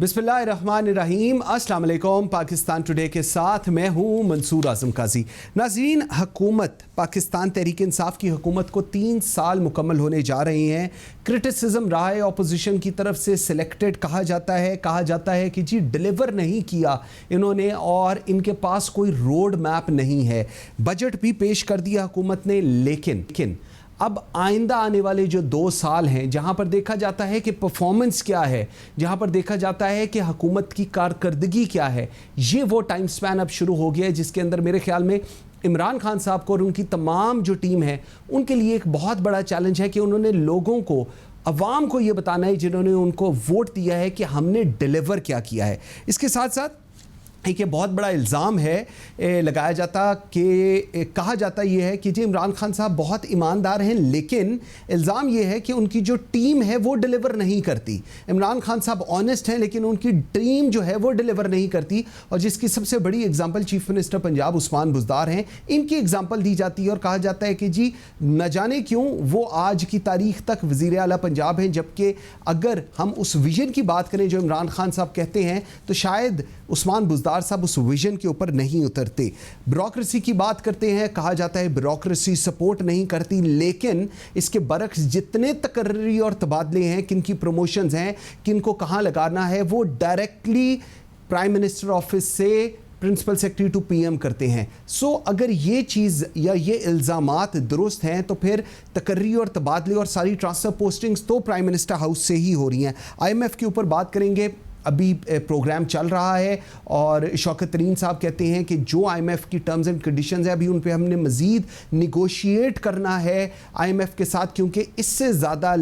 बिस्मिल्लाहिर्रहमानिर्रहीम, अस्सलाम वालेकुम। पाकिस्तान टुडे के साथ मैं हूँ मंसूर आजम काजी। नाज़रीन, हुकूमत पाकिस्तान तहरीक इंसाफ की हुकूमत को 3 साल मुकम्मल होने जा रहे हैं। क्रिटिसिज्म रहा है अपोजिशन की तरफ से, सिलेक्टेड कहा जाता है कि जी डिलीवर नहीं किया इन्होंने और इनके पास कोई रोड मैप नहीं है। बजट भी पेश कर दिया हुकूमत ने, लेकिन अब आइंदा आने वाले जो 2 साल हैं, जहां पर देखा जाता है कि परफॉर्मेंस क्या है, जहां पर देखा जाता है कि हुकूमत की कारकर्दगी क्या है, ये वो टाइम स्पैन अब शुरू हो गया है जिसके अंदर मेरे ख्याल में इमरान खान साहब को और उनकी तमाम जो टीम है उनके लिए एक बहुत बड़ा चैलेंज है कि उन्होंने लोगों को, अवाम को ये बताना है जिन्होंने उनको वोट दिया है कि हमने डिलीवर क्या किया है। इसके साथ साथ एक ये बहुत बड़ा इल्ज़ाम है लगाया जाता कि कहा जाता ये है कि जी इमरान खान साहब बहुत ईमानदार हैं, लेकिन इल्ज़ाम ये है कि उनकी जो टीम है वो डिलीवर नहीं करती। इमरान खान साहब ऑनेस्ट हैं, लेकिन उनकी टीम जो है वो डिलीवर नहीं करती, और जिसकी सबसे बड़ी example chief minister Punjab Usman Buzdar हैं। इनकी एग्जांपल दी जाती है और कहा जाता है कि जी न जाने क्यों वो आज की तारीख तक वज़ीर आला पंजाब हैं, जबकि अगर हम उस विजन की बात करें जो इमरान खान साहब कहते हैं तो शायद उस्मान बुज़दार साहब उस विजन के ऊपर नहीं उतरते। ब्यूरोक्रेसी की बात करते हैं, कहा जाता है ब्यूरोक्रेसी सपोर्ट नहीं करती, लेकिन इसके बरक्स जितने तकर्री और तबादले हैं, किन की प्रमोशंस हैं, किन को कहाँ लगाना है, वो डायरेक्टली प्राइम मिनिस्टर ऑफिस से प्रिंसिपल सेक्रेटरी टू पीएम करते हैं। सो अगर ये चीज़ या ये इल्ज़ामात दुरुस्त हैं तो फिर तकर्री और तबादले और सारी ट्रांसफ़र पोस्टिंग्स तो प्राइम मिनिस्टर हाउस से ही हो रही हैं। IMF के ऊपर बात करेंगे, अभी प्रोग्राम चल रहा है और शौकत तरीन साहब कहते हैं कि जो IMF की टर्म्स एंड कंडीशंस है अभी उन पे हमने मज़ीद निगोशिएट करना है IMF के साथ, क्योंकि इससे ज़्यादा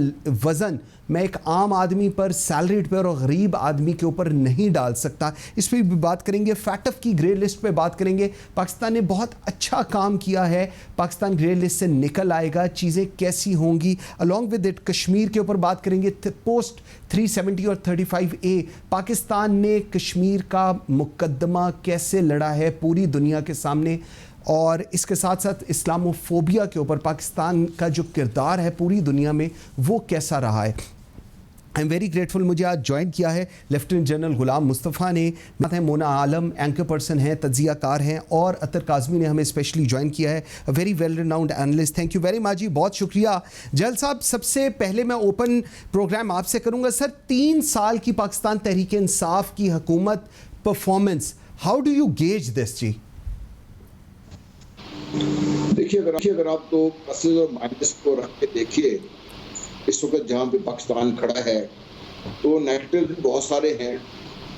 वज़न मैं एक आम आदमी पर, सैलरीड पर और गरीब आदमी के ऊपर नहीं डाल सकता। इस पर भी बात करेंगे। फैटफ की ग्रे लिस्ट पे बात करेंगे। पाकिस्तान ने बहुत अच्छा काम किया है, पाकिस्तान ग्रे लिस्ट से निकल आएगा, चीज़ें कैसी होंगी। अलॉन्ग विद इट कश्मीर के ऊपर बात करेंगे। पोस्ट 370 और 35A पाकिस्तान ने कश्मीर का मुकदमा कैसे लड़ा है पूरी दुनिया के सामने, और इसके साथ साथ इस्लामोफोबिया के ऊपर पाकिस्तान का जो किरदार है पूरी दुनिया में वो कैसा रहा है। आई एम वेरी ग्रेटफुल, मुझे आज ज्वाइन किया है लेफ्टिनेंट जनरल गुलाम मुस्तफ़ा ने, मोना आलम एंकर पर्सन हैं, तज्ज़ियाकार हैं, और अतर काज़मी ने हमें स्पेशली ज्वाइन किया है, a very well renowned analyst. Thank you very much जी, बहुत शुक्रिया। जल साहब, सबसे पहले मैं ओपन प्रोग्राम आपसे करूँगा। सर, 3 साल की पाकिस्तान तहरीक इंसाफ की हुकूमत performance, how do you gauge this जी? देखिए, अगर आप तो प्लसेस और माइनस को रख के देखिए, इस वक्त जहाँ पे पाकिस्तान खड़ा है तो नेगेटिव भी बहुत सारे हैं,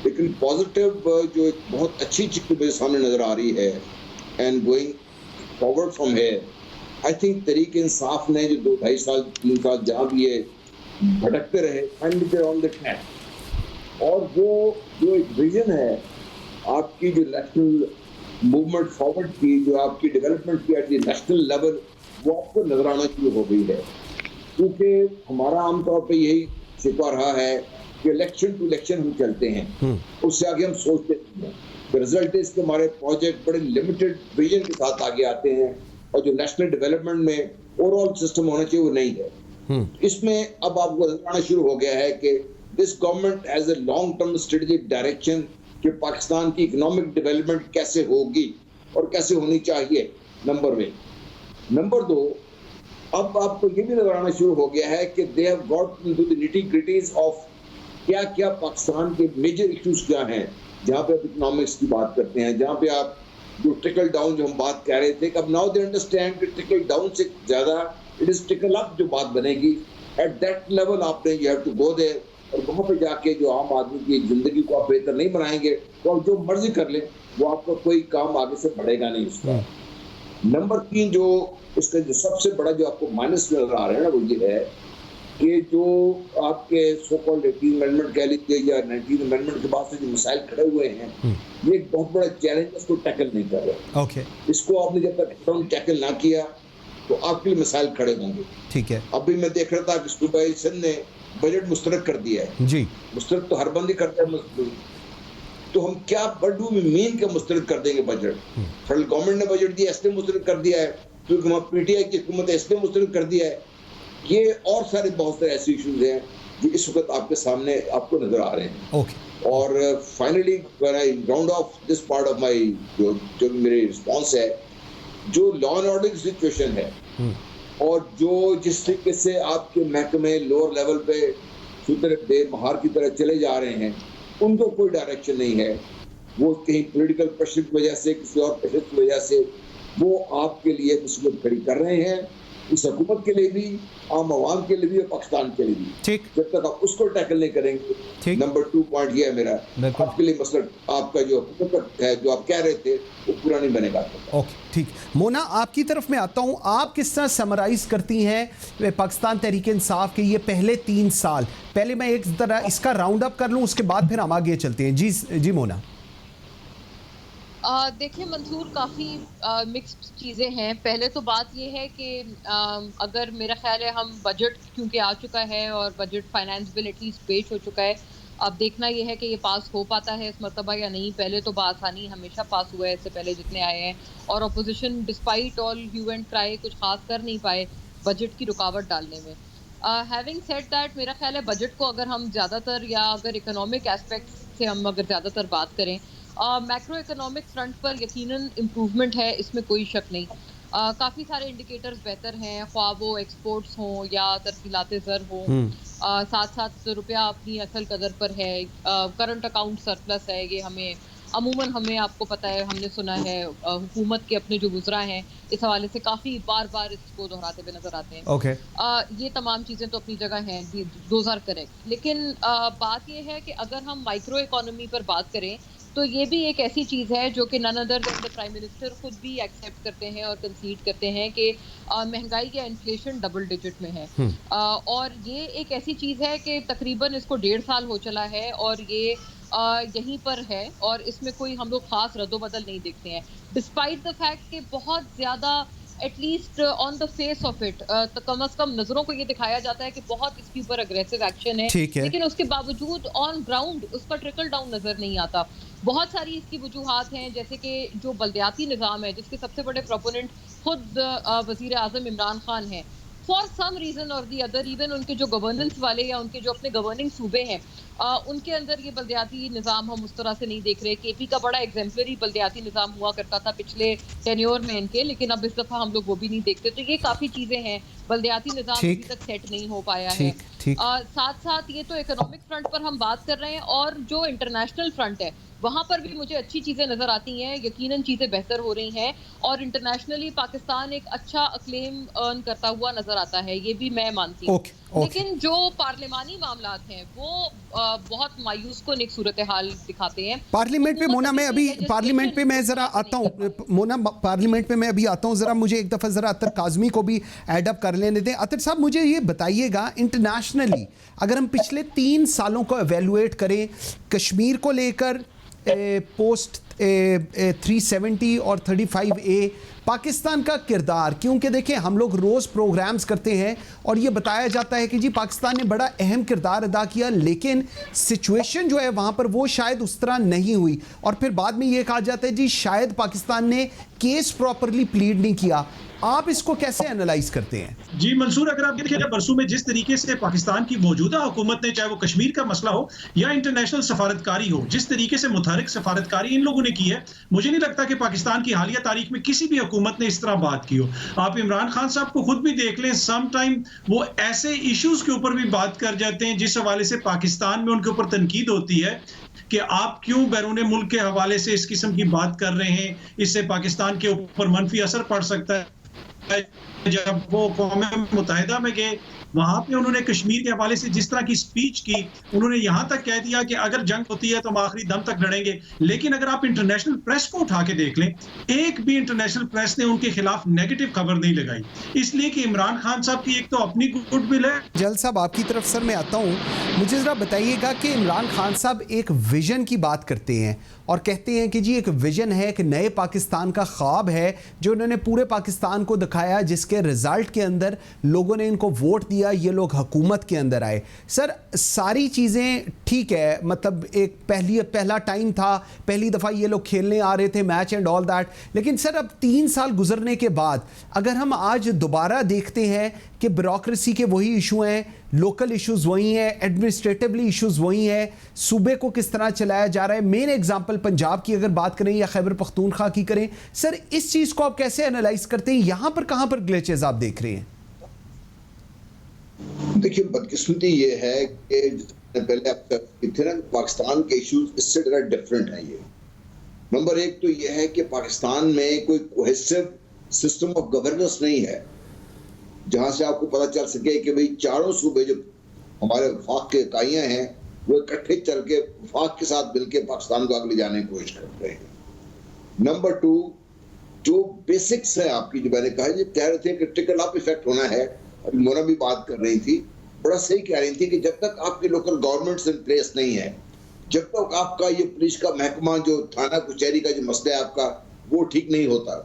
लेकिन पॉजिटिव जो एक बहुत अच्छी चीज़ मेरे सामने नज़र आ रही है, and going forward from here, I think Tehreek Insaf ने जो 2-2.5 साल 3 साल जहाँ भी ये भटकते रहे, and they on the track, और वो जो एक विजन है आपकी, जो नेशनल मूवमेंट फॉरवर्ड की, जो आपकी डेवलपमेंट की एट द नेशनल लेवल, वो आपको नजर आना शुरू हो गई है। क्योंकि हमारा आमतौर पे यही शिकवा रहा है कि इलेक्शन टू इलेक्शन हम चलते हैं, उससे आगे हम सोचते नहीं हैं। रिजल्ट इज कि हमारे प्रोजेक्ट बड़े लिमिटेड विजन के साथ आगे आते हैं, और जो नेशनल डेवलपमेंट में ओवरऑल सिस्टम होना चाहिए वो नहीं है। इसमें अब आपको नजर आना शुरू हो गया है कि this government has a long term strategic direction कि पाकिस्तान की इकोनॉमिक डेवलपमेंट कैसे होगी और कैसे होनी चाहिए, नंबर 1। नंबर 2, अब आपको ये भी नजर आना शुरू हो गया है कि they have got into the nitty gritties of क्या क्या पाकिस्तान के मेजर इश्यूज क्या हैं, जहाँ पे आप इकोनॉमिक्स की बात करते हैं, जहाँ पे आप जो ट्रिकल डाउन जो हम बात कर रहे थे, अब नाउ दे अंडरस्टैंड कि ट्रिकल डाउन से ज़्यादा इट इज ट्रिकल अप जो बात बनेगी। एट दैट लेवल आपने you have to go there, और वहाँ पे जाके जो आम आदमी की जिंदगी को आप बेहतर नहीं बनाएंगे तो आप जो मर्जी कर लें, वो आपका कोई काम आगे से बढ़ेगा नहीं उसका। नंबर 3, जो इसका जो सबसे बड़ा जो आपको माइनस नजर आ रहा है ना, वो ये है कि जो आपके सो कॉल्ड 18 अमेंडमेंट कह लीजिए या 19 अमेंडमेंट के बाद से जो मसाइल खड़े हुए हैं, ये एक बहुत बड़ा चैलेंज है, उसको टैकल नहीं कर रहे। इसको आपने जब तक टैकल ना किया तो आपके लिए मसाइल खड़े होंगे। ठीक है। अभी मैं देख रहा था कि सूबाई सिंध ने बजट मुस्तरद कर दिया है जी। मुस्तरद तो हर बंदी करता है, तो हम क्या बड़ू में मीन के मुस्तरद कर देंगे बजट? फेडरल गवर्नमेंट ने बजट दिया इसलिए मुस्तरद कर दिया है, क्योंकि हमारा PTI की हुकूमत है इसलिए मुस्तरद कर दिया है। ये और सारे बहुत सारे ऐसे इश्यूज हैं जो इस वक्त आपके सामने आपको नजर आ रहे हैं। और finally when I round of this part of my जो मेरे रिस्पॉन्स है, जो लॉ एंड ऑर्डर की सिचुएशन है और जो जिस तरीके से आपके महकमे लोअर लेवल पे बेमहार की तरह चले जा रहे हैं, उनको कोई डायरेक्शन नहीं है। वो कहीं पॉलिटिकल प्रेशर की वजह से, किसी और प्रेशर की वजह से वो आपके लिए मुसीबत खड़ी कर रहे हैं, इस हुकूमत के लिए भी, आम आवाम के लिए भी और पाकिस्तान के लिए भी। ठीक, जब तक आप उसको टैकल नहीं करेंगे, नंबर 2 पॉइंट ये है मेरा, आपके लिए मसला आपका जो हुकूमत है, जो आप कह रहे थे, वो पूरा नहीं बनेगा। ओके, ठीक। मोना, आपकी तरफ मैं आता हूँ, आप किस तरह समराइज करती हैं पाकिस्तान तहरीक इंसाफ के ये पहले 3 साल? पहले मैं एक तरह इसका राउंड अप कर लूँ, उसके बाद फिर हम आगे चलते हैं। जी मोना। देखिए मंसूर, काफ़ी मिक्स्ड चीज़ें हैं। पहले तो बात ये है कि अगर मेरा ख्याल है हम बजट क्योंकि आ चुका है और बजट फाइनेंस बिल एटलीस्ट पेश हो चुका है, अब देखना ये है कि ये पास हो पाता है इस मरतबा या नहीं। पहले तो बआसानी हमेशा पास हुआ है, इससे पहले जितने आए हैं, और opposition despite all hue and try कुछ खास कर नहीं पाए बजट की रुकावट डालने में। हैविंग सेड दैट, मेरा ख्याल है बजट को अगर हम ज़्यादातर, या अगर इकोनॉमिक एस्पेक्ट से हम अगर ज़्यादातर बात करें, मैक्रो इकोनॉमिक फ्रंट पर यकीनन इम्प्रूवमेंट है, इसमें कोई शक नहीं। काफ़ी सारे इंडिकेटर्स बेहतर हैं, ख्वाह वो एक्सपोर्ट्स हों या तरसीलात ज़र हों। साथ साथ रुपया अपनी असल कदर पर है, करंट अकाउंट सरप्लस है। ये हमें आपको पता है, हमने सुना है, हुकूमत के अपने जो गुजरा हैं इस हवाले से काफ़ी बार इसको दोहराते हुए नजर आते हैं। ओके, ये तमाम चीज़ें तो अपनी जगह हैं, दोज़ आर करेक्ट। लेकिन बात ये है कि अगर हम माइक्रो इकोनॉमी पर बात करें तो ये भी एक ऐसी चीज़ है जो कि none other than the prime minister खुद भी एक्सेप्ट करते हैं और कंसीड करते हैं कि महंगाई या इन्फ्लेशन डबल डिजिट में है। और ये एक ऐसी चीज़ है कि तकरीबन इसको 1.5 साल हो चला है और ये यहीं पर है, और इसमें कोई हम लोग खास रद्दोबदल नहीं देखते हैं, डिस्पाइट द फैक्ट कि बहुत ज़्यादा at least on the face of it, तो कम से कम नजरों को ये दिखाया जाता है कि बहुत इसके ऊपर अग्रेसिव एक्शन है, लेकिन उसके बावजूद ऑन ग्राउंड उसका ट्रिकल डाउन नजर नहीं आता। बहुत सारी इसकी वजूहात हैं, जैसे कि जो बल्दियाती निज़ाम है जिसके सबसे बड़े प्रोपोनेंट खुद वज़ीर आज़म इमरान खान हैं, फॉर सम रीज़न और दी अदर, इवन उनके जो गवर्नेंस वाले या उनके जो अपने गवर्निंग सूबे हैं, उनके अंदर ये बल्दियाती निज़ाम हम उस तरह से नहीं देख रहे। केपी का बड़ा एग्जेम्पलरी बल्दियाती निज़ाम हुआ करता था पिछले टेन्योर में इनके, लेकिन अब इस दफ़ा हम लोग वो भी नहीं देखते। तो ये काफ़ी चीज़ें हैं, बल्दियाती निज़ाम अभी तक सेट नहीं हो पाया है। साथ साथ ये तो इकोनॉमिक फ्रंट पर हम बात कर रहे हैं, और जो इंटरनेशनल फ्रंट है वहाँ पर भी मुझे अच्छी चीज़ें नज़र आती हैं, यकीनन चीज़ें बेहतर हो रही हैं, और इंटरनेशनली पाकिस्तान एक अच्छा अक्लेम अर्न करता हुआ नज़र आता है, ये भी मैं मानती हूँ। लेकिन जो पार्लिमानी मामलात हैं वो बहुत मायूस कुन एक सूरत हाल दिखाते हैं। पार्लियामेंट पे मोना, मैं अभी पार्लियामेंट पे मैं ज़रा आता हूँ मोना, पार्लियामेंट पे मैं अभी आता हूँ। ज़रा मुझे एक दफ़ा ज़रा अतर काज़मी को भी एड अप कर लेने दें। अतर साहब, मुझे ये बताइएगा, इंटरनेशनली अगर हम पिछले 3 सालों को एवेलुएट करें, कश्मीर को लेकर पोस्ट 370 और 35A, पाकिस्तान का किरदार, क्योंकि देखिए हम लोग रोज़ प्रोग्राम्स करते हैं और ये बताया जाता है कि जी पाकिस्तान ने बड़ा अहम किरदार अदा किया, लेकिन सिचुएशन जो है वहाँ पर वो शायद उस तरह नहीं हुई, और फिर बाद में ये कहा जाता है जी शायद पाकिस्तान ने केस प्रॉपरली प्लीड नहीं किया। आप इसको कैसे एनालाइज करते हैं? जी मंसूर, अगर आप देखिए बरसों में जिस तरीके से पाकिस्तान की मौजूदा हुकूमत ने, चाहे वो कश्मीर का मसला हो या इंटरनेशनल सफारतकारी हो, जिस तरीके से मुतहरिक सफारतकारी इन लोगों ने की है, मुझे नहीं लगता कि पाकिस्तान की हालिया तारीख में किसी भी हुकूमत ने इस तरह बात की हो। आप इमरान खान साहब को खुद भी देख लें, सम टाइम वो ऐसे इश्यूज के ऊपर भी बात कर जाते हैं जिस हवाले से पाकिस्तान में उनके ऊपर तनकीद होती है कि आप क्यों बैरून मुल्क के हवाले से इस किस्म की बात कर रहे हैं, इससे पाकिस्तान के ऊपर मनफी असर पड़ सकता है। जब वो कौम मुत्तहिदा में गए, वहां पे उन्होंने कश्मीर के हवाले से जिस तरह की स्पीच की, उन्होंने यहां तक कह दिया कि अगर जंग होती है तो हम आखिरी दम तक लड़ेंगे। लेकिन अगर आप इंटरनेशनल प्रेस को उठा के देख लें, एक भी इंटरनेशनल प्रेस ने उनके खिलाफ नेगेटिव खबर नहीं लगाई, इसलिए कि इमरान खान साहब की एक तो अपनी गुडविल है। जल साहब, आपकी तरफ सर मैं आता हूँ, मुझे ज़रा बताइएगा कि इमरान खान साहब एक विजन की बात करते हैं और कहते हैं कि जी एक विजन है, एक नए पाकिस्तान का ख्वाब है जो उन्होंने पूरे पाकिस्तान को दिखाया, जिसके रिजल्ट के अंदर लोगों ने इनको वोट दिया किया, ये लोग हुकूमत के अंदर आए। सर सारी चीज़ें ठीक है, मतलब एक पहला टाइम था, पहली दफ़ा ये लोग खेलने आ रहे थे मैच एंड ऑल दैट, लेकिन सर अब 3 साल गुजरने के बाद अगर हम आज दोबारा देखते हैं कि ब्यूरोक्रेसी के वही इशू हैं, लोकल इश्यूज वही हैं, एडमिनिस्ट्रेटिवली इश्यूज वही हैं, सूबे को किस तरह चलाया जा रहा है, मेन एग्जांपल पंजाब की अगर बात करें या खैबर पख्तूनख्वा की करें, सर इस चीज़ को आप कैसे एनालाइज करते हैं? यहाँ पर कहाँ पर ग्लिचेस आप देख रहे हैं? देखिए, बदकिस्मती ये है कि पहले आपका थे ना, पाकिस्तान के इश्यूज इससे जरा डिफरेंट है। ये नंबर एक तो ये है कि पाकिस्तान में कोई कोहेसिव सिस्टम ऑफ गवर्नेंस नहीं है जहां से आपको पता चल सके कि भाई चारों सूबे जो हमारे वफाक के इकाइयां हैं वो इकट्ठे चल के वफाक के साथ मिलकर पाकिस्तान को आगे ले जाने की कोशिश करते हैं। नंबर टू, जो बेसिक्स है आपकी, जो मैंने कहा, ये कह रहे थे कि ट्रिकल अप इफेक्ट होना है, अभी मोना भी बात कर रही थी, बड़ा सही कह रही थी कि जब तक आपकी लोकल गवर्नमेंट्स इन प्लेस नहीं है, जब तक आपका ये पुलिस का महकमा, जो थाना कचहरी का जो मसला है आपका, वो ठीक नहीं होता,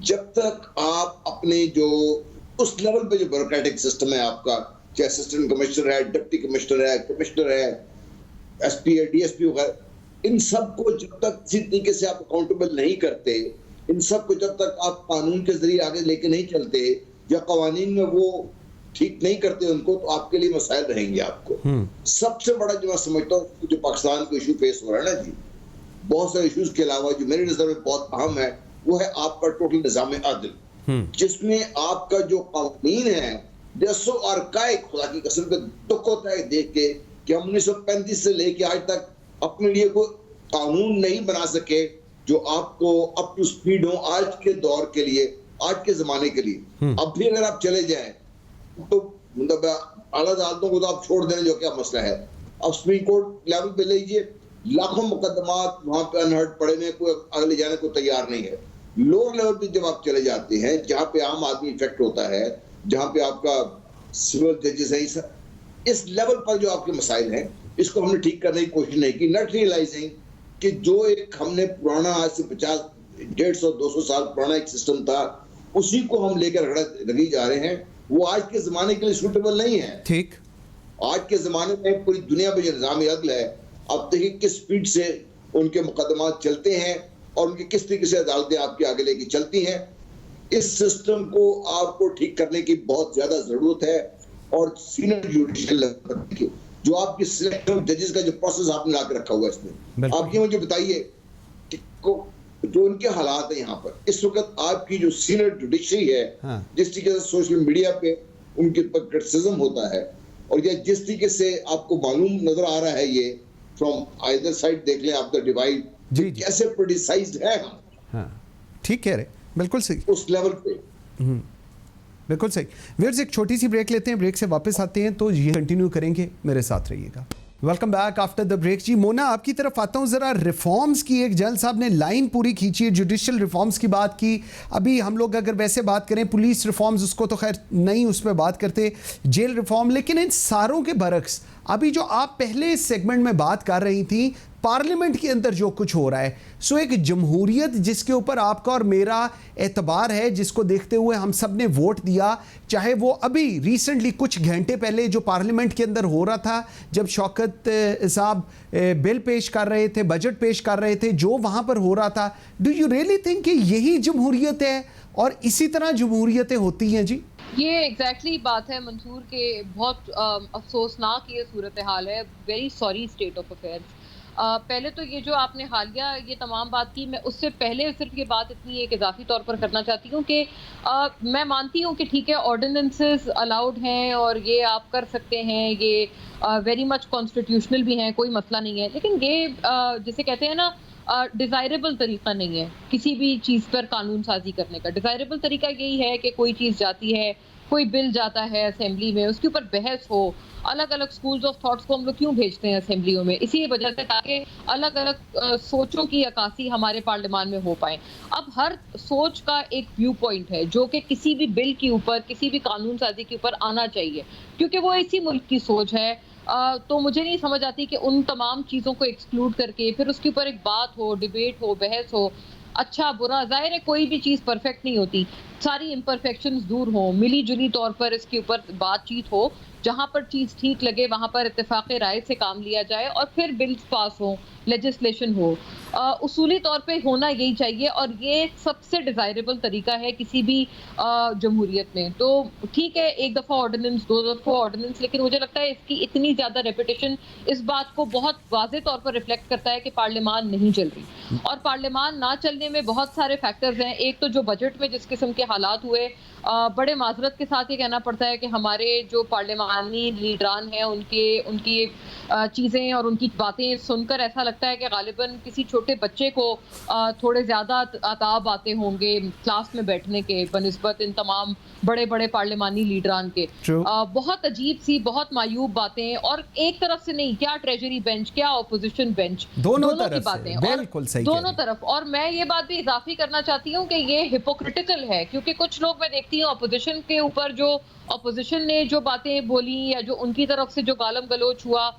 जब तक आप अपने जो उस लेवल पे जो ब्यूरोक्रेटिक सिस्टम है आपका, चाहे असिस्टेंट कमिश्नर है, डिप्टी कमिश्नर है, एसपी है, डीएसपी वगैरह, इन सबको जब तक किसी तरीके से आप अकाउंटेबल नहीं करते, इन सबको जब तक आप कानून के जरिए आगे लेके नहीं चलते या कवानीन में वो ठीक नहीं करते उनको, तो आपके लिए मसाइल रहेंगे आपको। सबसे बड़ा जो मैं समझता हूँ जो पाकिस्तान को इशू फेस हो रहा है ना जी, बहुत सारे इश्यूज के अलावा जो मेरे नजर में बहुत अहम है, वो है आपका टोटल निजाम अदल, जिसमें आपका जो कानून है, देशो और काय खुदा की कसम पे दुख होता है देख के कि हम 1935 से लेके आज तक अपने लिए कोई कानून नहीं बना सके जो आपको अप टू स्पीड हो आज के दौर के लिए, आज के जमाने के लिए। अब भी अगर आप चले जाएं तो मतलब आला अदालतों को तो आप छोड़ देने, जो क्या मसला है, अब सुप्रीम कोर्ट लेवल पे लीजिए, लाखों मुकदमात वहां पे अनहर्ड पड़े में, कोई आगे ले जाने को तैयार नहीं है। लोअर लेवल पे जब आप चले जाते हैं, जहां पे आम आदमी इफेक्ट होता है, जहां पे आपका सिविल जजेस है, इस लेवल पर जो आपके मसाइल हैं, इसको हमने ठीक करने की कोशिश नहीं की, नॉट रियलाइजिंग कि जो एक हमने पुराना, आज से 50, 150, 200 साल पुराना एक सिस्टम था, उसी को हम लेकर लगी जा रहे हैं, वो आज के जमाने के लिए सूटेबल नहीं है। ठीक, आज के जमाने में पूरी दुनिया में जो निजाम अदल है, आप देखिए किस स्पीड से उनके मुकदमा चलते हैं और उनकी किस तरीके से अदालतें आपके आगे लेके चलती हैं। इस सिस्टम को आपको ठीक करने की बहुत ज्यादा जरूरत है, और सीनियर जुडिशियल की जो आपकी सिलेक्शन जजेस का जो प्रोसेस आपने ला के रखा हुआ है इसमें, आप ये मुझे बताइए कि जो उनके हालात है यहाँ पर इस वक्त, आपकी जो सीनियर जुडिशरी है, जिस तरीके से सोशल मीडिया पे उनके ऊपर क्रिटिसिज्म होता है, और या जिस तरीके से आपको मालूम नजर आ रहा है, ये फ्रॉम आइदर साइड देख लें आप द डिवाइड, कैसे क्रिटिसाइज्ड है हम। ठीक कह रहे, बिल्कुल सही, उस लेवल पे बिल्कुल सही। व्यूअर्स एक छोटी सी ब्रेक लेते हैं, ब्रेक से वापस आते हैं तो ये कंटिन्यू करेंगे, मेरे साथ रहिएगा। Welcome back after the break. जी मोना, आपकी तरफ आता हूँ ज़रा। रिफॉर्म्स की एक जल साहब ने लाइन पूरी खींची है, जुडिशल रिफॉर्म्स की बात की। अभी हम लोग अगर वैसे बात करें पुलिस रिफॉर्म्स, उसको तो खैर नहीं उस पर बात करते, जेल रिफॉर्म, लेकिन इन सारों के बरक्स अभी जो आप पहले इस सेगमेंट में बात कर रही थी, पार्लियामेंट के अंदर जो कुछ हो रहा है, सो एक जमहूरियत जिसके ऊपर आपका और मेरा एतबार है, जिसको देखते हुए हम सब ने वोट दिया, चाहे वो अभी रिसेंटली कुछ घंटे पहले जो पार्लियामेंट के अंदर हो रहा था, जब शौकत साहब बिल पेश कर रहे थे, बजट पेश कर रहे थे, जो वहाँ पर हो रहा था, डू यू रियली थिंक कि यही जमहूरियत है और इसी तरह जमहूरियतें होती हैं? जी ये एग्जैक्टली बात है मंसूर के, बहुत अफसोसनाक ये सूरत हाल है, very sorry state of affairs. पहले तो ये जो आपने हालिया ये तमाम बात की, मैं उससे पहले सिर्फ ये बात इतनी एक इजाफी तौर पर करना चाहती हूँ कि मैं मानती हूँ कि ठीक है ऑर्डिनेंसेस अलाउड हैं और ये आप कर सकते हैं, ये वेरी मच कॉन्स्टिट्यूशनल भी हैं, कोई मसला नहीं है, लेकिन ये जिसे कहते हैं ना डिज़ायरेबल तरीका नहीं है किसी भी चीज़ पर कानून साजी करने का। डिज़ायरेबल तरीका यही है कि कोई चीज़ जाती है, कोई बिल जाता है असेंबली में, उसके ऊपर बहस हो, अलग अलग स्कूल्स ऑफ थॉट्स को हम लोग क्यों भेजते हैं असेंबलियों में, इसी वजह से ताकि अलग अलग सोचों की अक्कासी हमारे पार्लियामान में हो पाए। अब हर सोच का एक व्यू पॉइंट है जो कि किसी भी बिल के ऊपर, किसी भी कानून साजी के ऊपर आना चाहिए, क्योंकि वो इसी मुल्क की सोच है। तो मुझे नहीं समझ आती कि उन तमाम चीज़ों को एक्सक्लूड करके फिर उसके ऊपर एक बात हो, डिबेट हो, बहस हो, अच्छा बुरा, जाहिर है कोई भी चीज़ परफेक्ट नहीं होती, सारी इम्परफेक्शंस दूर हों, मिली-जुली तौर पर इसके ऊपर बातचीत हो, जहाँ पर चीज़ ठीक लगे वहाँ पर इत्तेफाक़ राय से काम लिया जाए और फिर बिल्स पास हों, लेजिस्लेशन हो। उसूली तौर पे होना यही चाहिए और ये सबसे डिज़ायरेबल तरीका है किसी भी जमहूरियत में। तो ठीक है, एक दफ़ा ऑर्डिनेंस, दो दफ़ा ऑर्डिनेंस, लेकिन मुझे लगता है इसकी इतनी ज़्यादा रेपिटेशन इस बात को बहुत वाज़े तौर पर रिफ्लेक्ट करता है कि पार्लियामान नहीं चल रही। और पार्लियामान ना चलने में बहुत सारे फैक्टर्स हैं। एक तो जो बजट में जिस किस्म के हालात हुए, बड़े माज़रत के साथ ये कहना पड़ता है कि हमारे जो पार्लियामानी लीडरान हैं उनकी चीज़ें और उनकी बातें सुनकर ऐसा लगता है कि गालिबन किसी छोटे बच्चे को थोड़े ज़्यादा आताब आते होंगे क्लास में बैठने के बनिस्बत इन तमाम बड़े-बड़े पार्लियामानी लीडरान के। बहुत अजीब सी, बहुत मायूब बातें, और एक तरफ से नहीं, क्या ट्रेजरी बेंच, क्या ऑपोजिशन बेंच, दोनों की तरफ बातें, बिल्कुल सही, दोनों तरफ। और मैं ये बात भी इजाफी करना चाहती हूँ कि ये हिपोक्रिटिकल है, क्योंकि कुछ लोग मैं देखती हूँ अपोजिशन के ऊपर, जो अपोजिशन ने जो बातें बोली या जो उनकी तरफ से जो गालम गलोच हुआ,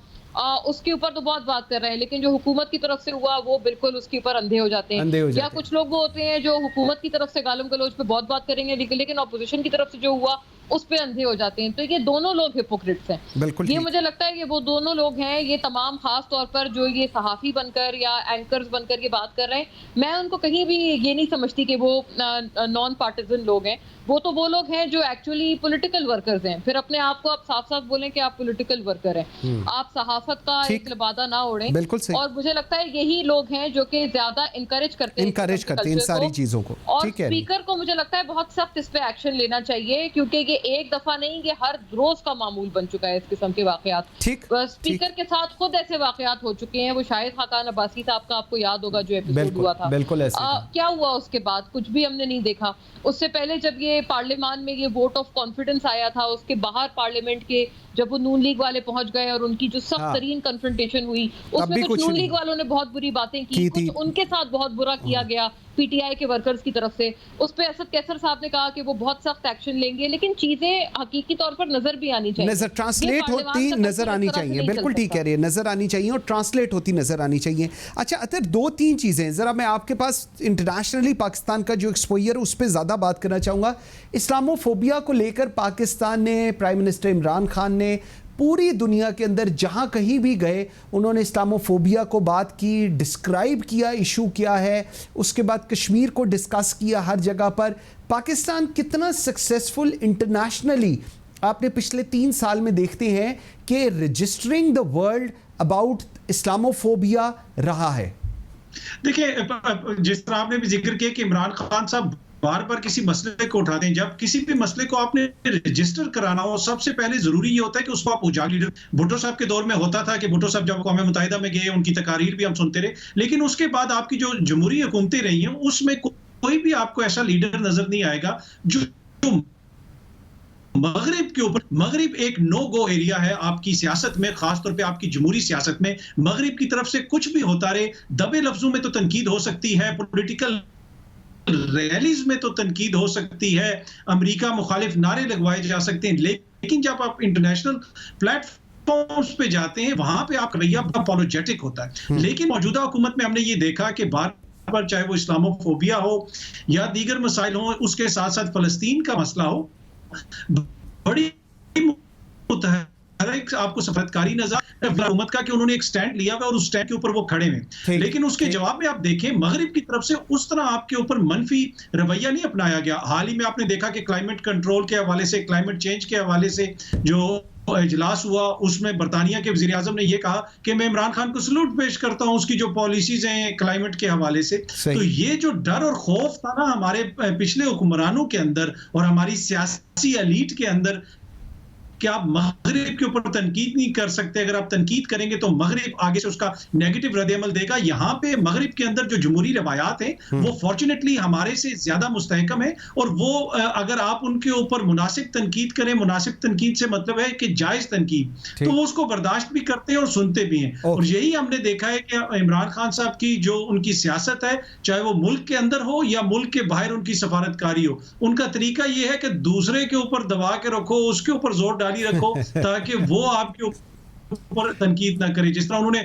उसके ऊपर तो बहुत बात कर रहे हैं, लेकिन जो हुकूमत की तरफ से हुआ वो बिल्कुल उसके ऊपर अंधे हो जाते हैं। या कुछ लोग वो होते हैं जो हुकूमत की तरफ से गालम गलोच पे बहुत बात करेंगे, लेकिन अपोजिशन की तरफ से जो हुआ उस पे अंधे हो जाते हैं। तो ये दोनों लोग हिपोक्रिट्स हैं। बिल्कुल ये मुझे लगता है कि वो दोनों लोग हैं, ये तमाम खास तौर पर जो ये सहाफ़ी बनकर या एंकर्स बनकर ये बात कर रहे हैं, मैं उनको कहीं भी ये नहीं समझती कि वो नॉन पार्टिजन लोग हैं। वो लोग हैं जो एक्चुअली पॉलिटिकल वर्कर्स हैं। फिर अपने आप को आप साफ-साफ बोलें कि आप पॉलिटिकल वर्कर हैं। आप सहाफत का एक लिबादा ना ओढ़ें। बिल्कुल सही। और मुझे लगता है यही लोग हैं जो कि ज्यादा इंकरेज करते हैं इन सारी चीजों को। और स्पीकर को मुझे लगता है बहुत सख्त इस पे एक्शन लेना चाहिए, क्योंकि ये एक दफा नहीं, ये हर रोज का मामूल बन चुका है इस किस्म के वाकयात। स्पीकर के साथ खुद ऐसे वाकयात हो चुके हैं। वो शाहिद खाकान अब्बासी साहब का आपको याद होगा जो एपिसोड हुआ था। बिल्कुल ऐसे क्या हुआ उसके बाद? कुछ भी हमने नहीं देखा। उससे पहले जब ये पार्लियामान में ये वोट ऑफ कॉन्फिडेंस आया था, उसके बाहर पार्लियामेंट के जब वो नून लीग वाले पहुंच गए और उनकी जो सख्त तरीन कन्फ्रंटेशन हुई, उसमें कुछ नून लीग वालों ने बहुत बुरी बातें की, कुछ उनके साथ बहुत बुरा किया गया पीटीआई के वर्कर्स की तरफ से। उस पे असद कैसर साहब ने कहा कि वो बहुत सख्त एक्शन लेंगे, लेकिन चीजें हकीकी तौर पर नजर भी आनी चाहिए, नजर ट्रांसलेट होती नजर आनी चाहिए। बिल्कुल ठीक कह रही है, नजर आनी चाहिए और ट्रांसलेट होती नजर आनी चाहिए। अच्छा अतर, दो तीन चीजें जरा मैं आपके पास इंटरनेशनली पाकिस्तान का जो एक्सपोजर उस पर ज्यादा बात करना चाहूंगा। इस्लामोफोबिया को लेकर पाकिस्तान ने, प्राइम मिनिस्टर इमरान खान ने पूरी दुनिया के अंदर जहां कहीं भी गए उन्होंने इस्लामोफोबिया को बात की, डिस्क्राइब किया, इशू किया है। उसके बाद कश्मीर को डिस्कस किया हर जगह पर। पाकिस्तान कितना सक्सेसफुल इंटरनेशनली आपने पिछले 3 साल में देखते हैं कि registering the world about Islamophobia रहा है। देखिए, जिस तरह आपने भी जिक्र किया कि इमरान खान साहब बार बार किसी मसले को उठाते हैं, जब किसी भी मसले को आपने रजिस्टर कराना हो, सबसे पहले जरूरी ये होता है कि उसको आप उजागर। भुट्टो साहब के दौर में होता था कि भुट्टो साहब जब क़ौम मुत्तहिदा में गए, उनकी तकारीर भी हम सुनते रहे, लेकिन उसके बाद आपकी जो जमहूरी हुकूमतें रही हैं उसमें कोई भी आपको ऐसा लीडर नजर नहीं आएगा जो मगरिब के ऊपर, मगरिब एक नो गो एरिया है आपकी सियासत में, खासतौर पे आपकी जमहूरी सियासत में। मगरिब की तरफ से कुछ भी होता रहे, दबे लफ्जों में तो तनकीद हो सकती है, पॉलिटिकल रैलीज में तो तनकीद हो सकती है, अमेरिका मुखालिफ नारे लगवाए जा सकते हैं, लेकिन जब आप इंटरनेशनल प्लेटफॉर्म्स पे जाते हैं वहां पे आप रवैया अपॉलोजेटिक होता है। लेकिन मौजूदा हुकूमत में हमने ये देखा कि बार बार, चाहे वो इस्लामोफोबिया हो या दीगर मसाइल हो, उसके साथ साथ फलस्तीन का मसला हो, बड़ी आपको सफारतकारी नजर हुकूमत का कि उन्होंने एक स्टैंड लिया हुआ और उस स्टैंड के ऊपर वो खड़े हैं। लेकिन उसके जवाब में आप देखें, मगरिब की तरफ से उस तरह आपके ऊपर मनफी रवैया नहीं अपनाया गया। हाल ही में आपने देखा कि क्लाइमेट कंट्रोल के हवाले से, क्लाइमेट चेंज के हवाले से जो इजलास हुआ, उसमें बरतानिया के वजीर आजम ने यह कहा कि मैं इमरान खान को सलूट पेश करता हूं उसकी जो पॉलिसीज हैं क्लाइमेट के हवाले से। तो ये जो डर और खौफ था ना हमारे पिछले हुक्मरानों के अंदर और हमारी सियासी एलीट के अंदर, कि आप मगरिब के ऊपर तनकीद नहीं कर सकते, अगर आप तनकीद करेंगे तो मगरिब आगे से उसका नेगेटिव रद्द-ए-अमल देगा। यहाँ पे मगरिब के अंदर जो जमहूरी रवायात हैं वो फॉर्चुनेटली हमारे से ज्यादा मुस्तहकम है, और वो अगर आप उनके ऊपर मुनासिब तनकीद करें, मुनासिब तनकीद से मतलब है कि जायज तनकीद, तो वो उसको बर्दाश्त भी करते हैं और सुनते भी हैं। और यही हमने देखा है कि इमरान खान साहब की जो उनकी सियासत है, चाहे वो मुल्क के अंदर हो या मुल्क के बाहर उनकी सफारतकारी हो, उनका तरीका ये है कि दूसरे के ऊपर दबा के रखो, उसके ऊपर जोर डाली रखो ताकि वो आपके ऊपर तनकीद ना करे। जिस तरह उन्होंने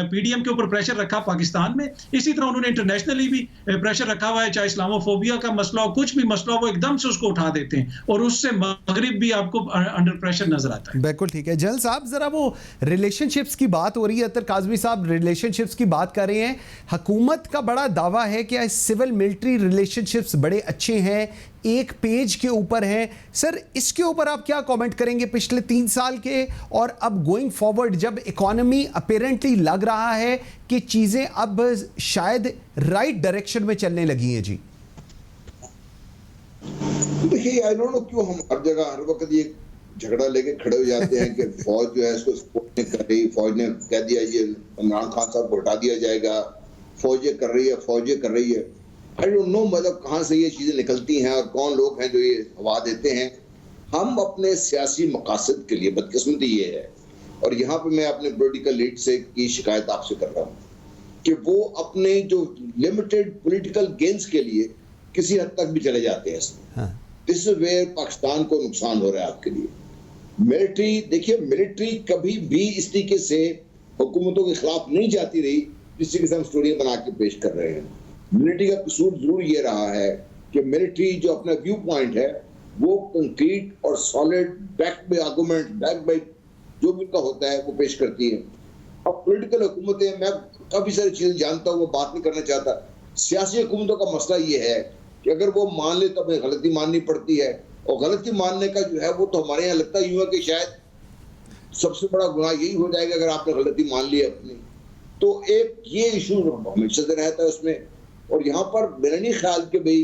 पीडीएम के ऊपर प्रेशर रखा पाकिस्तान में, इसी तरह उन्होंने इंटरनेशनली भी प्रेशर रखा हुआ है। चाहे इस्लामोफोबिया का मसला हो, कुछ भी मसला हो, वो एकदम से उसको उठा देते हैं और उससे मगरिब भी आपको अंडर प्रेशर नजर आता है। बिल्कुल ठीक है। जल साहब, जरा वो रिलेशनशिप्स की बात हो रही है, अतर काजमी साहब रिलेशनशिप्स की बात कर रहे हैं। हुकूमत का बड़ा दावा है कि सिविल मिलिट्री रिलेशनशिप्स बड़े अच्छे हैं, एक पेज के ऊपर हैं। सर, इसके ऊपर आप क्या कमेंट करेंगे पिछले 3 साल के, और अब गोइंग फॉरवर्ड जब इकोनॉमी अपेरेंटली लग रहा है कि चीज़ें अब शायद राइट डायरेक्शन में चलने लगी हैं? जी देखिए, आई डोंट नो क्यों हम हर जगह हर वक्त ये झगड़ा लेके खड़े हो जाते हैं कि फौज जो है इसको सपोर्ट नहीं कर रही, फौज ने कह दिया ये इमरान खान साहब को हटा दिया जाएगा, फौज ये कर रही है, फौज ये कर रही है। आई डोंट नो मतलब कहाँ से ये चीजें निकलती हैं और कौन लोग हैं जो ये हवा देते हैं। हम अपने सियासी मकासद के लिए, बदकिस्मती ये है, और यहाँ पे मैं अपने पॉलिटिकल लीड से की शिकायत आपसे कर रहा हूँ कि वो अपने जो लिमिटेड पॉलिटिकल गेन्स के लिए किसी हद तक भी चले जाते हैं इसमें। दिस इज वेयर पाकिस्तान को नुकसान हो रहा है आपके लिए। मिलिट्री, देखिए मिलिट्री कभी भी इस तरीके से हुकूमतों के खिलाफ नहीं जाती रही जिस तरीके से हम स्टोरी बना के पेश कर रहे हैं। मिलिट्री का कसूर जरूर ये रहा है कि मिलिट्री जो अपना व्यू पॉइंट है वो कंक्रीट और solid back by argument, back by जो भी उनका होता है वो पेश करती है। अब पॉलिटिकल हुकूमतें, मैं काफी सारी चीजें जानता हूँ, वो बात नहीं करना चाहता। सियासी हुकूमतों का मसला ये है कि अगर वो मान ले तो हमें गलती माननी पड़ती है, और गलती मानने का जो है वो तो हमारे यहाँ लगता यूं है कि शायद सबसे बड़ा गुनाह यही हो जाएगा अगर आपने गलती मान ली अपनी। तो एक ये इशू हमेशा से रहता है उसमें। और यहाँ पर मेरा नहीं ख्याल कि भाई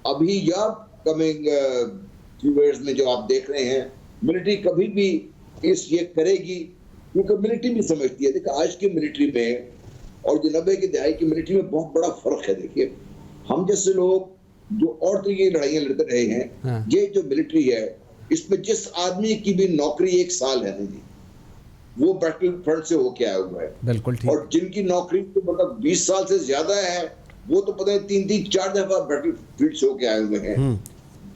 अभी या कमिंग ईयर्स में जो आप देख रहे हैं मिलिट्री कभी भी ये करेगी, क्योंकि मिलिट्री भी समझती है। देखिए आज की मिलिट्री में और जो 90 की दहाई की मिलिट्री में बहुत बड़ा फर्क है। देखिए हम जैसे लोग जो और तरीके की लड़ाइयां लड़ते रहे हैं, ये जो मिलिट्री है इसमें जिस आदमी की भी नौकरी 1 साल है ना जी, वो बैटल फ्रंट से होके आया हुआ है। बिल्कुल ठीक। और जिनकी नौकरी तो मतलब 20 साल से ज्यादा है वो तो पता है 3-4 दफा बैटल फील्ड से होके आए हुए हैं।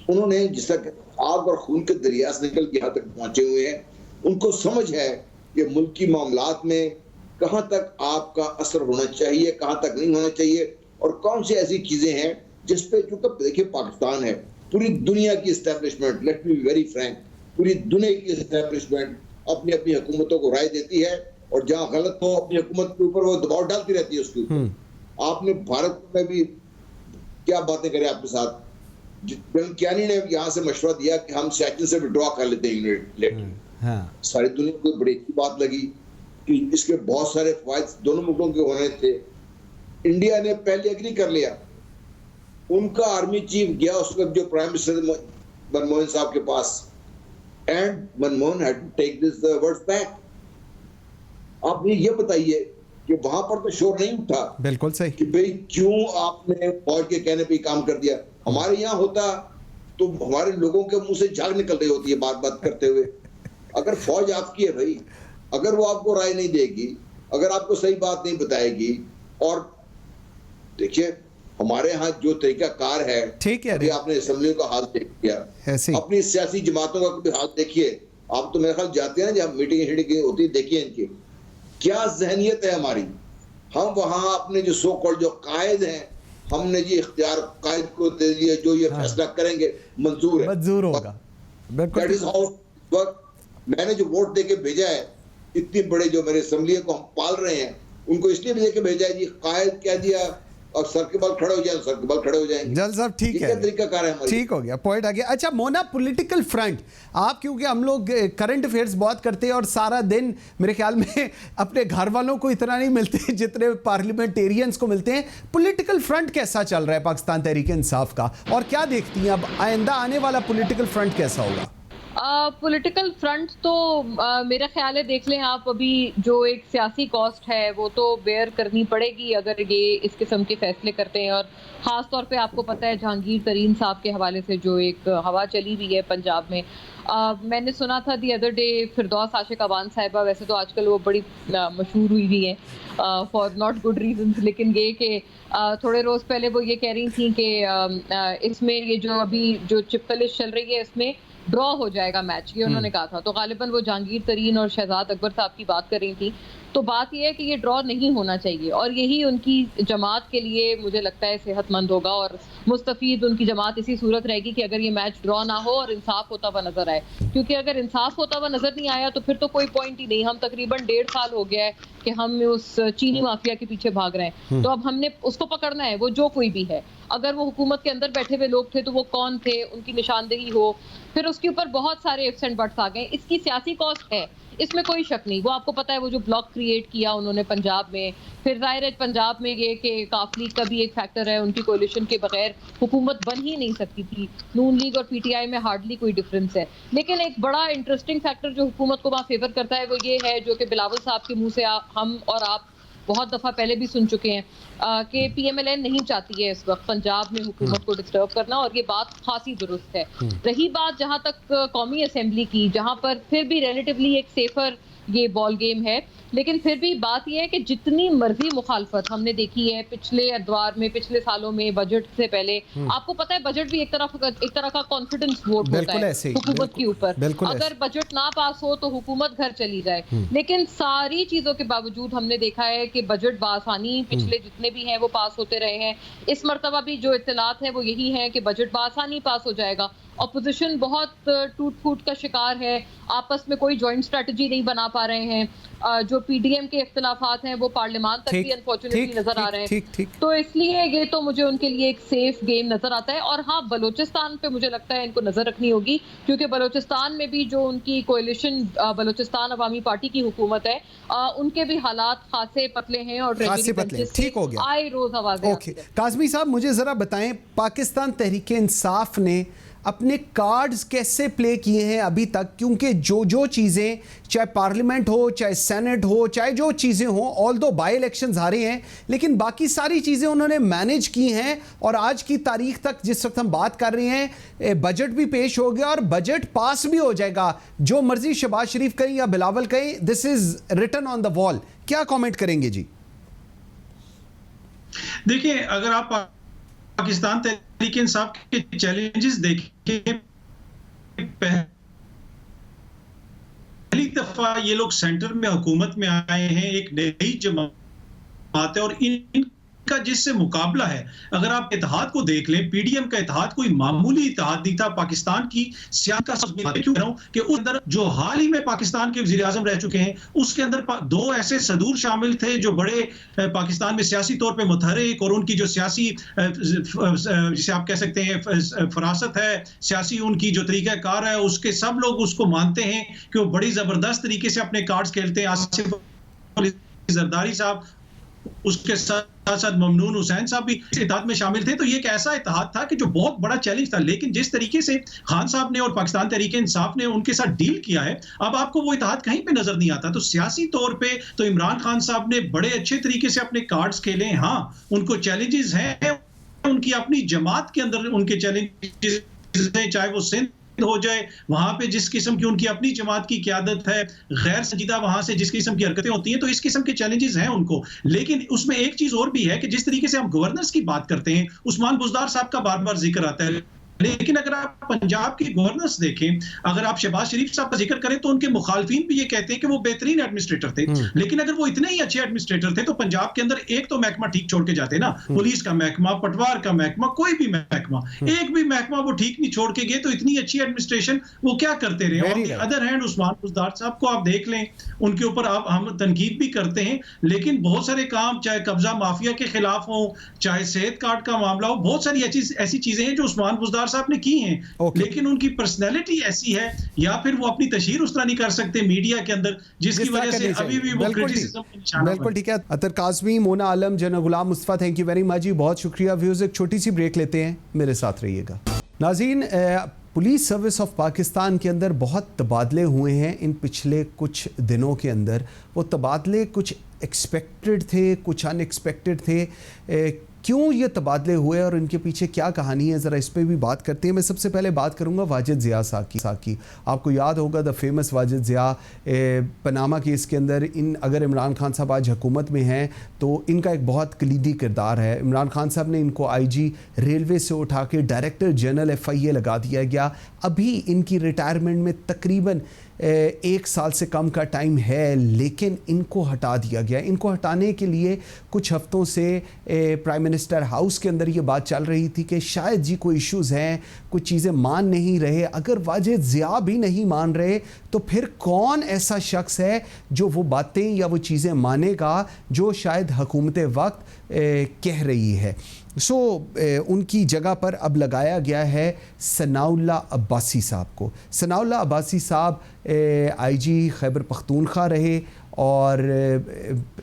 उन्होंने जिस तरह आग और खून के दरिया से निकल के यहाँ तक पहुंचे हुए हैं, उनको समझ है कि मुल्की मामलात में कहाँ तक आपका असर होना चाहिए, कहाँ तक नहीं होना चाहिए, और कौन सी ऐसी चीजें हैं जिस पे, क्योंकि देखिए पाकिस्तान है, पूरी दुनिया की establishment, let me be very Frank, पूरी दुनिया की एस्टेब्लिशमेंट अपनी अपनी हुकूमतों को राय देती है, और जहाँ गलत हो अपनी हुकूमत के ऊपर वो दबाव डालती रहती है उसके ऊपर। आपने भारत में भी क्या बातें करें आपके साथ, जनरल कियानी ने यहाँ से मशवरा दिया कि हम सियाचिन से विड्रॉ कर लेते हैं यूनिट। सारी दुनिया को बड़ी अच्छी बात लगी कि इसके बहुत सारे फायदे दोनों मुल्कों के होने थे। इंडिया ने पहले एग्री कर लिया, उनका आर्मी चीफ गया उस वक्त जो प्राइम मिनिस्टर मनमोहन साहब के पास, and Manmohan had to take this words back. आप ये बताइए कि वहां पर तो शोर नहीं उठा, बिल्कुल सही, कि भाई क्यों आपने फौज के कहने पे काम कर दिया। हमारे यहाँ होता तो हमारे लोगों के मुंह से झाग निकल रही होती है बात करते हुए। अगर फौज आपकी है भाई, अगर वो आपको राय नहीं देगी, अगर आपको सही बात नहीं बताएगी, और देखिए हमारे यहाँ जो तरीका कार है, ठीक है, अभी आपने असेंबलियों का हाल देख लिया, अपनी सियासी जमातों का भी हाल देखिए। आप तो मेरे ख्याल जाते हैं जब मीटिंग होती है, देखिए इनकी क्या जहनियत है हमारी। हम वहां अपने जो सो कॉल्ड जो कायद हैं, हमने जी इख्तियार कायद को दे दिया, जो ये फैसला करेंगे मंजूर होगा। That is how work. मैंने जो वोट देके भेजा है, इतनी बड़े जो मेरे असेंबली को हम पाल रहे हैं, उनको इसलिए भी देके भेजा है जी, कायद कह दिया और सर के बल खड़े हो जाए, सर के बल खड़े हो जाएंगे। जल साहब ठीक है, तरीका कार है, ठीक हो गया, पॉइंट आ गया। अच्छा मोना, पॉलिटिकल फ्रंट, आप क्योंकि हम लोग करंट अफेयर्स बहुत करते हैं और सारा दिन मेरे ख्याल में अपने घर वालों को इतना नहीं मिलते जितने पार्लियामेंटेरियंस को मिलते हैं। पॉलिटिकल फ्रंट कैसा चल रहा है पाकिस्तान तहरीक इंसाफ का, और क्या देखती हैं अब आइंदा आने वाला पॉलिटिकल फ्रंट कैसा होगा? पॉलिटिकल फ्रंट तो मेरा ख्याल है, देख लें आप, अभी जो एक सियासी कॉस्ट है वो तो बेयर करनी पड़ेगी अगर ये इस किस्म के फैसले करते हैं। और ख़ास तौर पे आपको पता है जहांगीर तरीन साहब के हवाले से जो एक हवा चली हुई है पंजाब में, मैंने सुना था दी अदर डे फिरदौस आशिक अवान साहिबा, वैसे तो आजकल वो बड़ी मशहूर हुई हुई हैं फॉर नॉट गुड रीजंस, लेकिन ये कि थोड़े रोज़ पहले वो ये कह रही थी कि इसमें ये जो अभी जो चिप लिस्ट चल रही है इसमें ड्रॉ हो जाएगा मैच, ये उन्होंने कहा था। तो गालिबन वो जहांगीर तरीन और शहजाद अकबर साहब की बात कर रही थी। तो बात यह है कि ये ड्रॉ नहीं होना चाहिए और यही उनकी जमात के लिए मुझे लगता है सेहतमंद होगा और मुस्तफीद उनकी जमात इसी सूरत रहेगी कि अगर ये मैच ड्रॉ ना हो और इंसाफ होता हुआ नजर आए। क्योंकि अगर इंसाफ होता हुआ नजर नहीं आया तो फिर तो कोई पॉइंट ही नहीं। हम तकरीबन 1.5 साल हो गया है कि हम उस चीनी माफिया के पीछे भाग रहे हैं। तो अब हमने उसको पकड़ना है, वो जो कोई भी है। अगर वो हुकूमत के अंदर बैठे हुए लोग थे तो वो कौन थे, उनकी निशानदेही हो। फिर उसके ऊपर बहुत सारे इफ्स एंड बट्स आ गए। इसकी सियासी कॉस्ट है, इसमें कोई शक नहीं। वो आपको पता है वो जो ब्लॉक क्रिएट किया उन्होंने पंजाब में, फिर जाहिर है पंजाब में ये कि काफ लीग का भी एक फैक्टर है, उनकी कोalition के बगैर हुकूमत बन ही नहीं सकती थी। नून लीग और पीटीआई में हार्डली कोई डिफरेंस है। लेकिन एक बड़ा इंटरेस्टिंग फैक्टर जो हुकूमत को वहाँ फेवर करता है वो ये है, जो कि बिलावल साहब के मुंह से हम और आप बहुत दफा पहले भी सुन चुके हैं कि पीएमएलएन नहीं चाहती है इस वक्त पंजाब में हुकूमत को डिस्टर्ब करना, और ये बात खासी दुरुस्त है। रही बात जहां तक कौमी असेंबली की, जहां पर फिर भी रिलेटिवली एक सेफर ये बॉल गेम है, लेकिन फिर भी बात यह है कि जितनी मर्जी मुखालफत हमने देखी है पिछले अदवार में, पिछले सालों में, बजट से पहले, आपको पता है बजट भी एक तरह का कॉन्फिडेंस वोट होता है हुकूमत के ऊपर। अगर बजट ना पास हो तो हुकूमत घर चली जाए। लेकिन सारी चीजों के बावजूद हमने देखा है कि बजट बासानी पिछले जितने भी हैं वो पास होते रहे हैं। इस मरतबा भी जो इत्तलात है वो यही है कि बजट बासानी पास हो जाएगा। ऑपोजिशन बहुत टूट फूट का शिकार है, आपस में कोई जॉइंट स्ट्रेटजी नहीं बना पा रहे हैं। जो पीडीएम के इख्तिलाफात हैं वो पार्लियामान तक भी अनफॉर्चुनेटली नजर आ रहे हैं। तो इसलिए ये तो मुझे उनके लिए एक सेफ गेम नजर आता है। और हाँ, बलूचिस्तान पे मुझे लगता है इनको नजर रखनी होगी, क्योंकि बलूचिस्तान में भी जो उनकी कोalition बलूचिस्तान अवामी पार्टी की हुकूमत है, उनके भी हालात खासे पतले हैं और ठीक हो गया, आए रोज आवाजें। काज़मी साहब मुझे जरा बताएं, पाकिस्तान तहरीक इंसाफ ने अपने कार्ड्स कैसे प्ले किए हैं अभी तक? क्योंकि जो चीज़ें, चाहे पार्लियामेंट हो, चाहे सेनेट हो, चाहे जो चीज़ें हो, ऑल दो बाई इलेक्शंस हारे हैं, लेकिन बाकी सारी चीज़ें उन्होंने मैनेज की हैं। और आज की तारीख तक जिस वक्त हम बात कर रहे हैं, बजट भी पेश हो गया और बजट पास भी हो जाएगा। जो मर्जी शहबाज शरीफ कहें या बिलावल कहें, this is written on the wall. क्या कॉमेंट करेंगे जी? देखिए, अगर आप पाकिस्तान तहरीक इंसाफ के चैलेंजेस देखें, पहली दफा ये लोग सेंटर में हुकूमत में आए हैं, एक नई जमात है और इनका जिससे मुकाबला है, अगर आप इत्तेहाद को देख लें, पीडीएम का इत्तेहाद कोई मामूली इत्तेहाद नहीं था। पाकिस्तान की सियासत का क्यों कह रहा हूं कि उस अंदर जो हाल ही में पाकिस्तान के वज़ीर आज़म रह चुके हैं, उसके अंदर दो ऐसे सदूर शामिल थे जो बड़े पाकिस्तान में सियासी तौर पे मुतहरिक और उनकी जो सियासी जिसे आप कह सकते हैं फरासत है, सियासी उनकी जो तरीक़ाकार है, उसके सब लोग उसको मानते हैं कि वो बड़ी जबरदस्त तरीके से अपने कार्ड्स खेलते हैं। आसिफ अली जरदारी साहब, उसके साथ साथ ममनून हुसैन साहब भी इस इत्तेहाद में शामिल थे। तो ये एक ऐसा इत्तेहाद था कि जो बहुत बड़ा चैलेंज था, लेकिन जिस तरीके से खान साहब ने और पाकिस्तान तहरीक इंसाफ ने उनके साथ डील किया है, अब आपको वो इत्तेहाद कहीं पे नजर नहीं आता। तो सियासी तौर पे तो इमरान खान साहब ने बड़े अच्छे तरीके से अपने कार्ड्स खेले। हाँ, उनको चैलेंजेस हैं, उनकी अपनी जमात के अंदर उनके चैलेंजेस, चाहे वो सिंध हो जाए, वहां पे जिस किस्म की उनकी अपनी जमात की क़यादत है, गैर संजीदा वहां से जिस किस्म की हरकतें होती हैं, तो इस किस्म के चैलेंजेस हैं उनको। लेकिन उसमें एक चीज और भी है कि जिस तरीके से हम गवर्नर्स की बात करते हैं, उस्मान बुज़दार साहब का बार बार जिक्र आता है, लेकिन अगर आप पंजाब के गवर्नर्स देखें, अगर आप शहबाज शरीफ साहब का जिक्र करें, तो उनके मुखालफिन भी ये कहते हैं कि वो बेहतरीन एडमिनिस्ट्रेटर थे। लेकिन अगर वो इतने ही अच्छे एडमिनिस्ट्रेटर थे तो पंजाब के अंदर एक तो महकमा ठीक छोड़ के जाते ना, पुलिस का महकमा, पटवार का महकमा, कोई भी महकमा, एक भी महकमा वो ठीक नहीं छोड़ के गए। तो इतनी अच्छी एडमिनिस्ट्रेशन वो क्या करते रहे? On the other hand Usman Buzdar साहब को आप देख लें, उनके ऊपर आप हम तनकीद भी करते हैं, लेकिन बहुत सारे काम, चाहे कब्जा माफिया के खिलाफ हो, चाहे सेहत कार्ड का मामला हो, बहुत सारी ऐसी चीजें हैं जो उस्मान बुज़दार साहब ने की हैं। लेकिन उनकी पर्सनैलिटी ऐसी है, या फिर वो अपनी तशहीर उस तरह नहीं कर सकते मीडिया के अंदर, जिसकी वजह से अभी भी वो क्रिटिसिज्म का निशाना है। बिल्कुल ठीक है। Athar Kazmi, Mona Alam, general Ghulam Mustafa, thank you very much जी, बहुत शुक्रिया। व्यूज़, एक छोटी सी ब्रेक लेते हैं, मेरे साथ रहिएगा। नाज़रीन, पुलिस सर्विस ऑफ पाकिस्तान के अंदर बहुत तबादले हुए हैं इन पिछले कुछ दिनों के अंदर। वो तबादले कुछ एक्सपेक्टेड थे, कुछ अनएक्सपेक्टेड थे? क्यों ये तबादले हुए और इनके पीछे क्या कहानी है, ज़रा इस पर भी बात करते हैं। मैं सबसे पहले बात करूंगा वाजिद ज़िया साकी। आपको याद होगा the famous Wajid Zia Panama case के अंदर अगर इमरान खान साहब आज हुकूमत में हैं तो इनका एक बहुत कलीदी किरदार है। इमरान खान साहब ने इनको IG रेलवे से उठा के डायरेक्टर जनरल FIA लगा दिया गया। अभी इनकी रिटायरमेंट में तकरीबन 1 साल से कम का टाइम है, लेकिन इनको हटा दिया गया। इनको हटाने के लिए कुछ हफ्तों से प्राइम मिनिस्टर हाउस के अंदर ये बात चल रही थी कि शायद जी कोई इश्यूज़ हैं, कुछ चीज़ें मान नहीं रहे। अगर वाजिद ज़िया भी नहीं मान रहे तो फिर कौन ऐसा शख्स है जो वो बातें या वो चीज़ें मानेगा जो शायद हुकूमत वक्त कह रही है। उनकी जगह पर अब लगाया गया है सनाउल्लाह अब्बासी साहब को। सनाउल्लाह अब्बासी साहब IG खैबर पख्तूनख्वा रहे और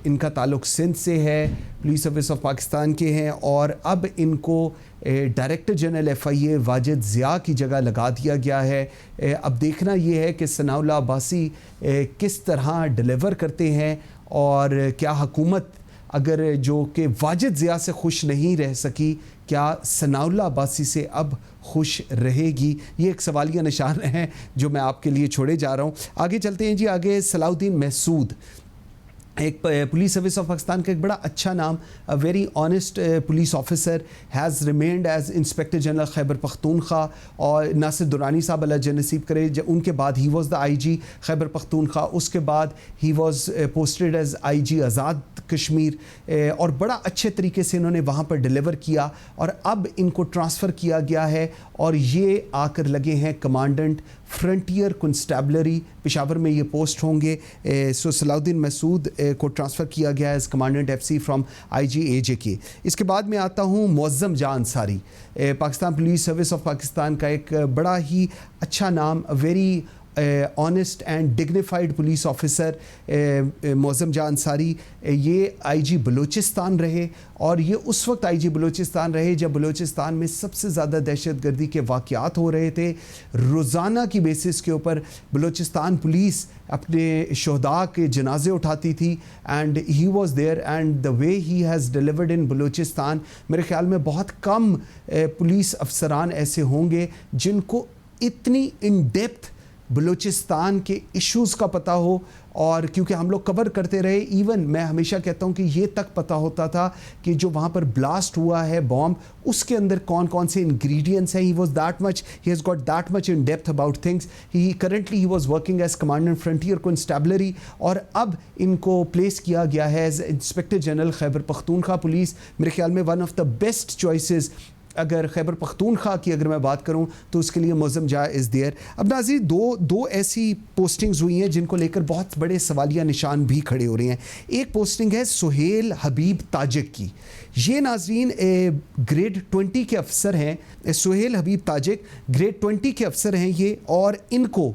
इनका ताल्लुक़ सिंध से है, पुलिस सर्विस ऑफ पाकिस्तान के हैं, और अब इनको director general FIA Wajid Zia की जगह लगा दिया गया है। अब देखना ये है कि सनाउल्लाह अब्बासी किस तरह डिलीवर करते हैं और क्या हुकूमत अगर जो कि वाजिद ज़िया से खुश नहीं रह सकी, क्या सनाउल्लाह अब्बासी से अब खुश रहेगी? ये एक सवालिया निशान है जो मैं आपके लिए छोड़े जा रहा हूँ। आगे चलते हैं जी। आगे सलाउद्दीन महसूद, एक पुलिस सर्विस ऑफ पाकिस्तान का एक बड़ा अच्छा नाम, a very honest police officer, has remained as inspector general Khyber Pakhtunkhwa. और नासिर दुरानी साहब अल्लाह जन्नत नसीब करे, उनके बाद ही was the IG Khyber Pakhtunkhwa, उसके बाद ही was posted as IG Azad Kashmir, और बड़ा अच्छे तरीके से इन्होंने वहाँ पर डिलीवर किया और अब इनको ट्रांसफ़र किया गया है और ये आकर लगे हैं कमांडेंट फ्रंटियर कंस्टेबलरी, पेशावर में ये पोस्ट होंगे। सो सलाउद्दीन महसूद को ट्रांसफ़र किया गया as commandant FC from IG AJK। इसके बाद में आता हूँ Muazzam Jah Ansari, Pakistan police service of Pakistan का एक बड़ा ही अच्छा नाम, very honest and dignified police officer Muazzam Jah Ansari. ये IG बलूचिस्तान रहे और ये उस वक्त IG बलूचिस्तान रहे जब बलूचिस्तान में सबसे ज़्यादा दहशतगर्दी के वाक़यात हो रहे थे। रोज़ाना की बेसिस के ऊपर बलूचिस्तान पुलिस अपने शहदा के जनाजे उठाती थी and he was there and the way he has delivered in Balochistan, मेरे ख्याल में बहुत कम पुलिस अफसरान ऐसे होंगे जिनको इतनी इन डेप्थ बलूचिस्तान के इश्यूज़ का पता हो। और क्योंकि हम लोग कवर करते रहे, इवन मैं हमेशा कहता हूँ कि ये तक पता होता था कि जो वहाँ पर ब्लास्ट हुआ है बॉम्ब, उसके अंदर कौन कौन से इंग्रेडिएंट्स हैं। He was that much, he has got that much in depth about things. He currently he was working as commandant frontier constabulary और अब इनको प्लेस किया गया है as inspector general Khyber Pakhtunkhwa police. मेरे ख्याल में one of the best choices अगर खैबर पख्तूनख्वा की अगर मैं बात करूं तो उसके लिए मुअज़्ज़म जाह इज़ देयर। अब नाज़रीन दो ऐसी पोस्टिंग्स हुई हैं जिनको लेकर बहुत बड़े सवालिया निशान भी खड़े हो रहे हैं। एक पोस्टिंग है सुहेल हबीब ताजिक की। ये नाज़रीन ग्रेड 20 के अफसर हैं। सुहेल हबीब ताजिक ग्रेड 20 के अफसर हैं ये, और इनको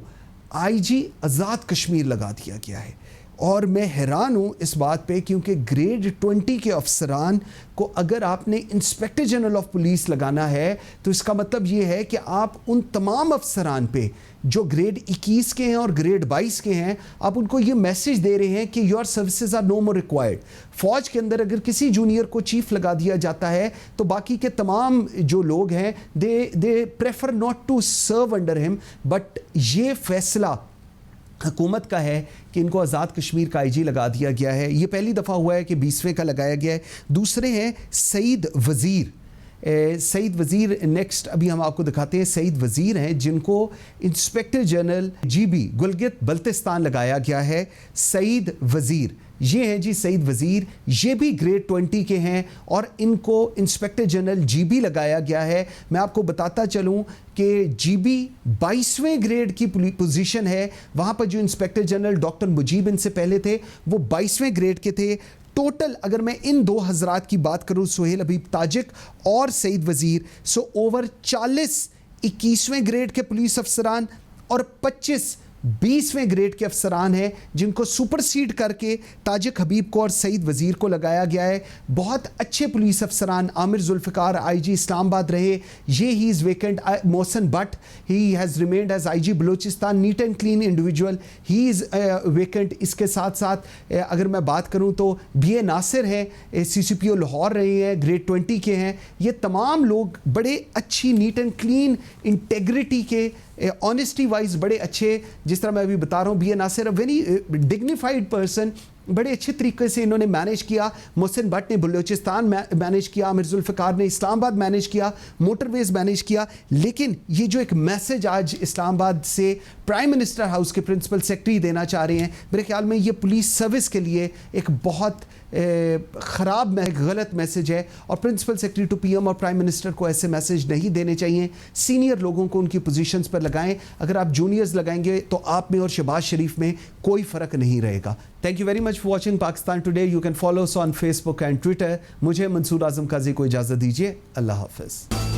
IG आज़ाद कश्मीर लगा दिया गया है। और मैं हैरान हूँ इस बात पे क्योंकि ग्रेड 20 के अफसरान को अगर आपने इंस्पेक्टर जनरल ऑफ पुलिस लगाना है तो इसका मतलब ये है कि आप उन तमाम अफसरान पे जो ग्रेड 21 के हैं और ग्रेड 22 के हैं, आप उनको ये मैसेज दे रहे हैं कि your services are no more required. फ़ौज के अंदर अगर किसी जूनियर को चीफ लगा दिया जाता है तो बाकी के तमाम जो लोग हैं they prefer not to serve under him. But ये फैसला हुकूमत का है कि इनको आज़ाद कश्मीर का IG लगा दिया गया है। ये पहली दफ़ा हुआ है कि 20वें का लगाया गया है। दूसरे हैं सईद वज़ीर। सईद वज़ीर नेक्स्ट अभी हम आपको दिखाते हैं। सईद वज़ीर हैं जिनको inspector general GB Gilgit Baltistan लगाया गया है। सईद वज़ीर ये हैं जी सईद वज़ीर, ये भी ग्रेड 20 के हैं और इनको इंस्पेक्टर जनरल GB लगाया गया है। मैं आपको बताता चलूं कि GB 22वें ग्रेड की पोजीशन है। वहाँ पर जो इंस्पेक्टर जनरल डॉक्टर मुजीब इनसे पहले थे वो 22वें ग्रेड के थे। टोटल अगर मैं इन दो हजरात की बात करूं, सुहेल हबीब ताजिक और सईद वज़ीर, सो ओवर 40 21वें ग्रेड के पुलिस अफसरान और 25 20वें ग्रेड के अफसरान हैं जिनको सुपरसीड करके ताजिक हबीब को और सईद वजीर को लगाया गया है। बहुत अच्छे पुलिस अफसरान, आमिर जुल्फ़िकार IG इस्लामाबाद रहे, ये he is vacant. Mohsin Butt, he has remained as IG Balochistan, neat and clean individual, he is vacant. इसके साथ साथ अगर मैं बात करूं तो BA नासिर है, CCPO लाहौर रहे हैं, ग्रेड 20 के हैं। ये तमाम लोग बड़े अच्छी नीट एंड क्लीन इंटेग्रिटी के, ऑनेस्टी वाइज बड़े अच्छे, जिस तरह मैं अभी बता रहा हूँ, BA Nasir a very dignified person, बड़े अच्छे तरीके से इन्होंने मैनेज किया। मोहसिन भट्ट ने बलूचिस्तान मैनेज किया, आमिर जुल्फ़िकार ने इस्लामाबाद मैनेज किया, मोटरवेज मैनेज किया। लेकिन ये जो एक मैसेज आज इस्लामाबाद से प्राइम मिनिस्टर हाउस के प्रिंसिपल सेक्रेटरी देना चाह रहे हैं, मेरे ख्याल में ये पुलिस सर्विस के लिए एक बहुत ख़राब गलत मैसेज है। और प्रिंसिपल सेक्रेटरी टू PM और प्राइम मिनिस्टर को ऐसे मैसेज नहीं देने चाहिए। सीनियर लोगों को उनकी पोजीशंस पर लगाएं। अगर आप जूनियर्स लगाएंगे तो आप में और शहबाज शरीफ में कोई फ़र्क नहीं रहेगा। Thank you very much for watching Pakistan today. You can follow us on Facebook and Twitter। मुझे मंसूर आजम काजी को इजाज़त दीजिए। अल्लाह हाफ़िज़।